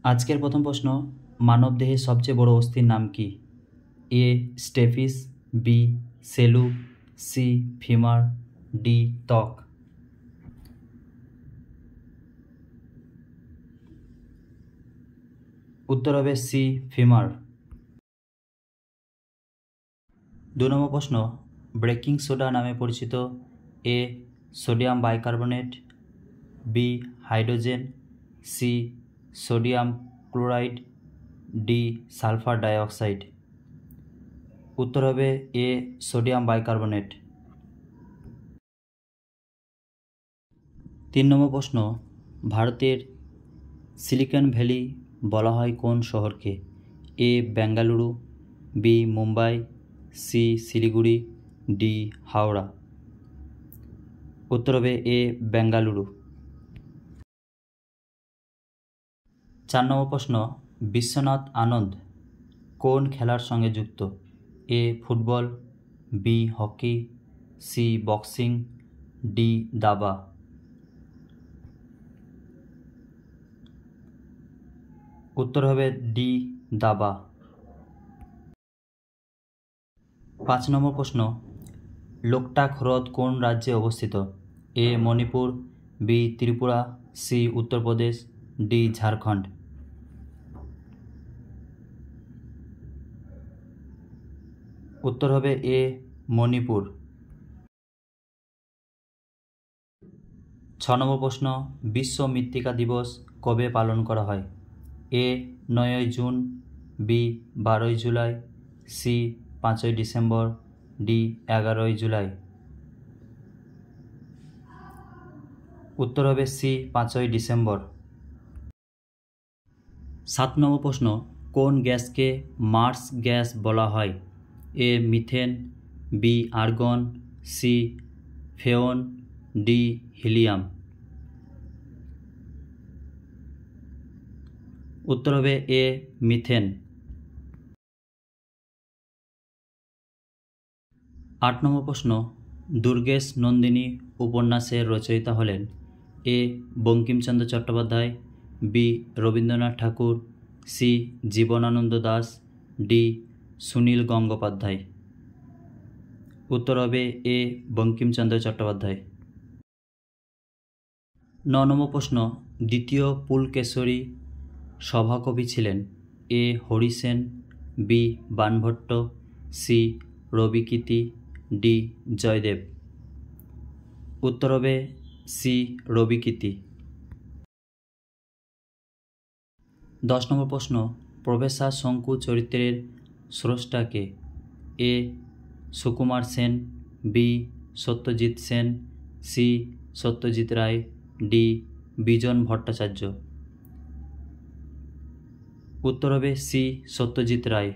আজকের প্রথম প্রশ্ন, মানবদেহের সবচেয়ে বড় অস্থির নাম কি? এ স্টেফিস, বি সেলু, সি ফিমার, ডি ত্বক। উত্তর হবে সি ফিমার। 2 নম্বর প্রশ্ন, বেকিং সোডা নামে পরিচিত A sodium bicarbonate, B hydrogen, C sodium chloride, D sulphur dioxide. উত্তর হবে এ সোডিয়াম বাইকার্বনেট। 3 নম্বর প্রশ্ন, ভারতের সিলিকন ভ্যালি বলা হয় কোন শহরকে? A Bengaluru, B Mumbai, C Siliguri, D Howrah. উত্তর হবে এ বেঙ্গালুরু। 4 নম্বর প্রশ্ন, বিশ্বনাথ আনন্দ কোন খেলার সঙ্গে যুক্ত? A football, B hockey, C boxing, D দাবা। উত্তর হবে ডি দাবা। 5 নম্বর প্রশ্ন, লোকটাক হ্রদ কোন রাজ্যে অবস্থিত? A Manipur, B Tripura, C Uttar Pradesh, D Jharkhand. উত্তর হবে এ মণিপুর। 6 নম্বর প্রশ্ন, বিশ্ব মৃত্তিকা দিবস কবে পালন করা হয়? A 9 June, B 12 July, C 5 December, D 11 July. উত্তর হবে সি 5 ডিসেম্বর। 7 নম্বর প্রশ্ন, কোন গ্যাসকে মার্স গ্যাস বলা হয়? A methane, B argon, C freon, D helium. উত্তর হবে এ মিথেন। 8 নম্বর প্রশ্ন, দুর্গেশ নন্দিনী উপন্যাসের রচয়িতা হলেন? এ বঙ্কিমচন্দ্র চট্টোপাধ্যায়, বি রবীন্দ্রনাথ ঠাকুর, সি জীবনানন্দ দাশ, ডি সুনীল গঙ্গোপাধ্যায়। উত্তর হবে এ বঙ্কিমচন্দ্র চট্টোপাধ্যায়। 9 নম্বর প্রশ্ন, দ্বিতীয় পুলকেশরী সভাকবি ছিলেন? A Harisena, B Banabhatta, C Ravikirti, D Jayadeva. উত্তর হবে সি রবিকীর্তি। 10 নম্বর প্রশ্ন, প্রফেসর শঙ্কু চরিত্রের স্রষ্টা কে? এ Sukumar Sen, B Satyajit Sen, C Satyajit Ray, D বিজন ভট্টাচার্য। উত্তর হবে সি সত্যজিৎ রায়।